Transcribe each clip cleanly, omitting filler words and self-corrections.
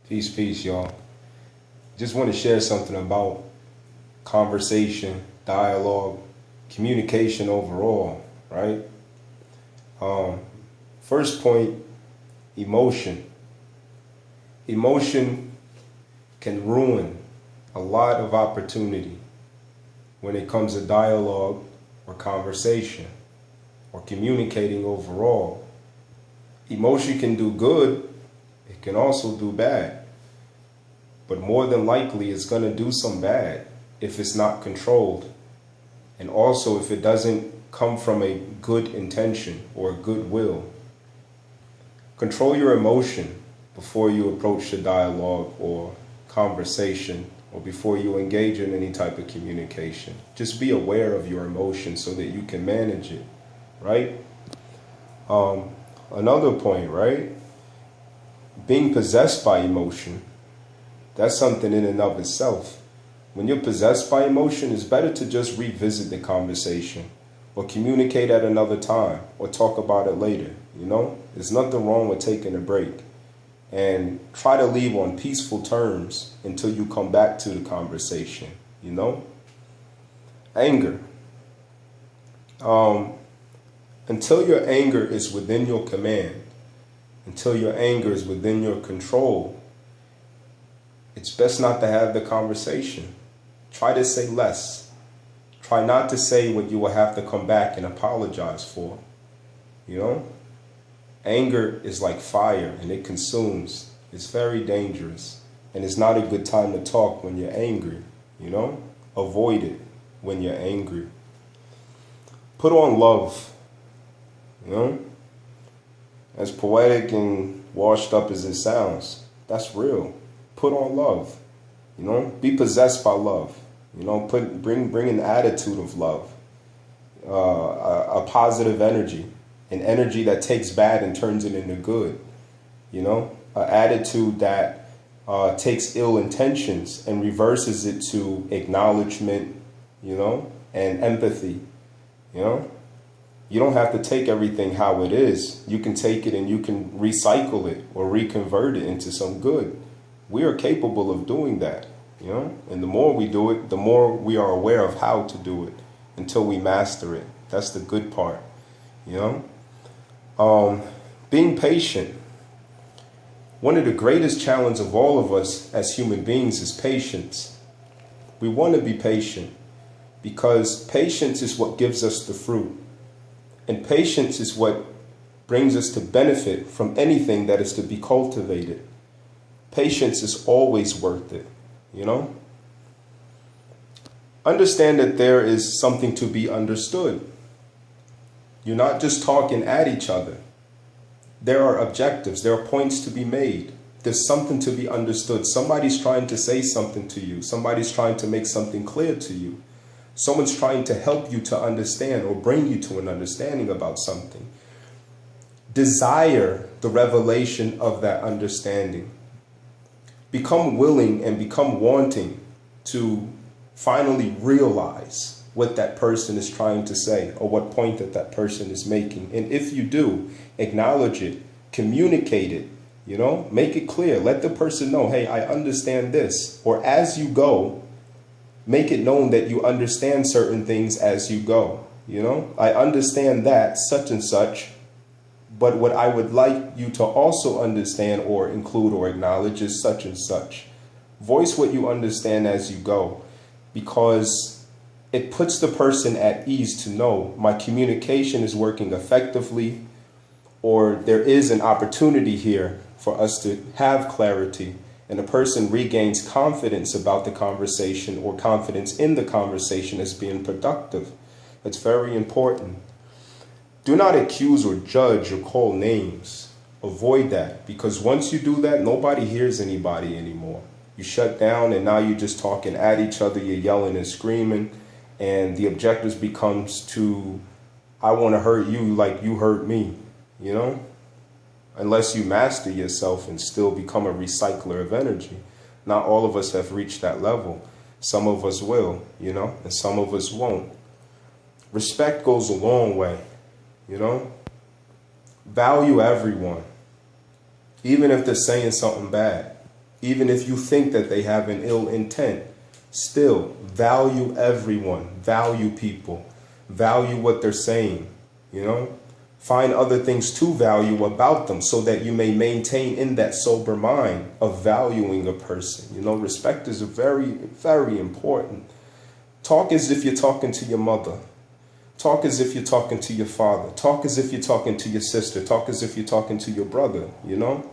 Peace, peace, y'all. Just want to share something about conversation, dialogue, communication overall, right? First point, emotion. Emotion can ruin a lot of opportunity when it comes to dialogue or conversation or communicating overall. Emotion can do good, it can also do bad. But more than likely, it's going to do some bad if it's not controlled. And also if it doesn't come from a good intention or goodwill. Control your emotion before you approach the dialogue or conversation or before you engage in any type of communication. Just be aware of your emotion so that you can manage it, right? Another point, right? Being possessed by emotion, that's something in and of itself. When you're possessed by emotion, it's better to just revisit the conversation or communicate at another time or talk about it later, you know? There's nothing wrong with taking a break and try to leave on peaceful terms until you come back to the conversation, you know? Anger. Until your anger is within your command, until your anger is within your control, it's best not to have the conversation. Try to say less. Try not to say what you will have to come back and apologize for. You know? Anger is like fire and it consumes. It's very dangerous. And it's not a good time to talk when you're angry. You know? Avoid it when you're angry. Put on love. You know? As poetic and washed up as it sounds, that's real. Put on love, you know, be possessed by love, you know, bring an attitude of love, a positive energy, an energy that takes bad and turns it into good, you know, an attitude that takes ill intentions and reverses it to acknowledgement, you know, and empathy, you know. You don't have to take everything how it is. You can take it and you can recycle it or reconvert it into some good. We are capable of doing that, you know, and the more we do it, the more we are aware of how to do it until we master it. That's the good part, you know. Being patient. One of the greatest challenges of all of us as human beings is patience. We want to be patient because patience is what gives us the fruit. And patience is what brings us to benefit from anything that is to be cultivated. Patience is always worth it, you know? Understand that there is something to be understood. You're not just talking at each other. There are objectives. There are points to be made. There's something to be understood. Somebody's trying to say something to you. Somebody's trying to make something clear to you. Someone's trying to help you to understand or bring you to an understanding about something. Desire the revelation of that understanding. Become willing and become wanting to finally realize what that person is trying to say or what point that person is making. And if you do, acknowledge it, communicate it, you know, make it clear. Let the person know, hey, I understand this. Or as you go, make it known that you understand certain things as you go. You know, I understand that such and such, but what I would like you to also understand or include or acknowledge is such and such. Voice what you understand as you go, because it puts the person at ease to know my communication is working effectively, or there is an opportunity here for us to have clarity. And a person regains confidence about the conversation or confidence in the conversation as being productive. That's very important. Do not accuse or judge or call names. Avoid that, because once you do that, nobody hears anybody anymore. You shut down and now you're just talking at each other. You're yelling and screaming. And the objective becomes to, I want to hurt you like you hurt me, you know? Unless you master yourself and still become a recycler of energy. Not all of us have reached that level. Some of us will, you know, and some of us won't. Respect goes a long way, you know. Value everyone, even if they're saying something bad. Even if you think that they have an ill intent, still value everyone, value people, value what they're saying, you know? Find other things to value about them so that you may maintain in that sober mind of valuing a person. You know, respect is very, very important. Talk as if you're talking to your mother. Talk as if you're talking to your father. Talk as if you're talking to your sister. Talk as if you're talking to your brother, you know?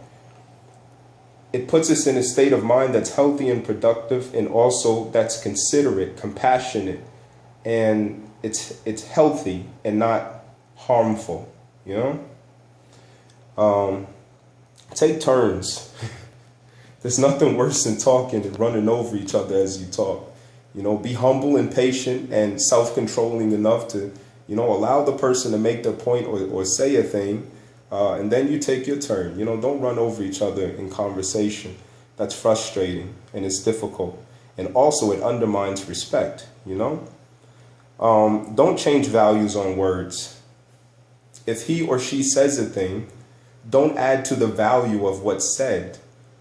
It puts us in a state of mind that's healthy and productive, and also that's considerate, compassionate, and it's healthy and not harmful. You know, take turns. There's nothing worse than talking and running over each other as you talk. You know, be humble and patient and self-controlling enough to, you know, allow the person to make their point or say a thing, and then you take your turn. You know, don't run over each other in conversation. That's frustrating and it's difficult. And also it undermines respect, you know. Don't change values on words. If he or she says a thing, don't add to the value of what's said,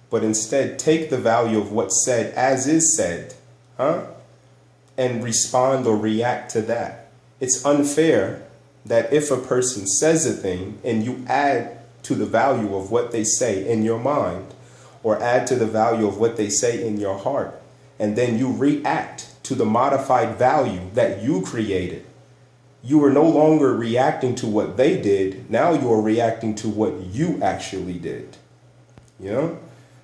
but instead take the value of what's said as is said, and respond or react to that. It's unfair that if a person says a thing and you add to the value of what they say in your mind, or add to the value of what they say in your heart, and then you react to the modified value that you created. You are no longer reacting to what they did. Now you are reacting to what you actually did. You know?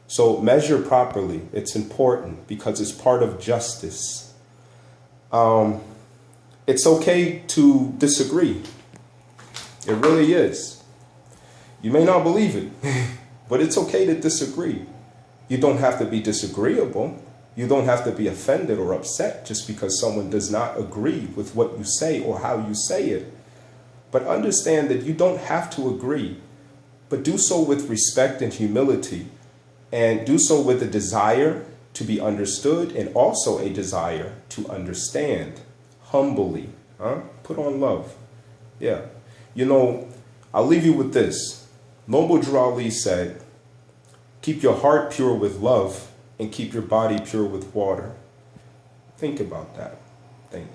So measure properly. It's important because it's part of justice. It's okay to disagree. It really is. You may not believe it, but it's okay to disagree. You don't have to be disagreeable. You don't have to be offended or upset just because someone does not agree with what you say or how you say it. But understand that you don't have to agree, but do so with respect and humility, and do so with a desire to be understood and also a desire to understand humbly. Put on love. Yeah. You know, I'll leave you with this. Noble Drew Ali said, keep your heart pure with love and keep your body pure with water. Think about that. Thanks.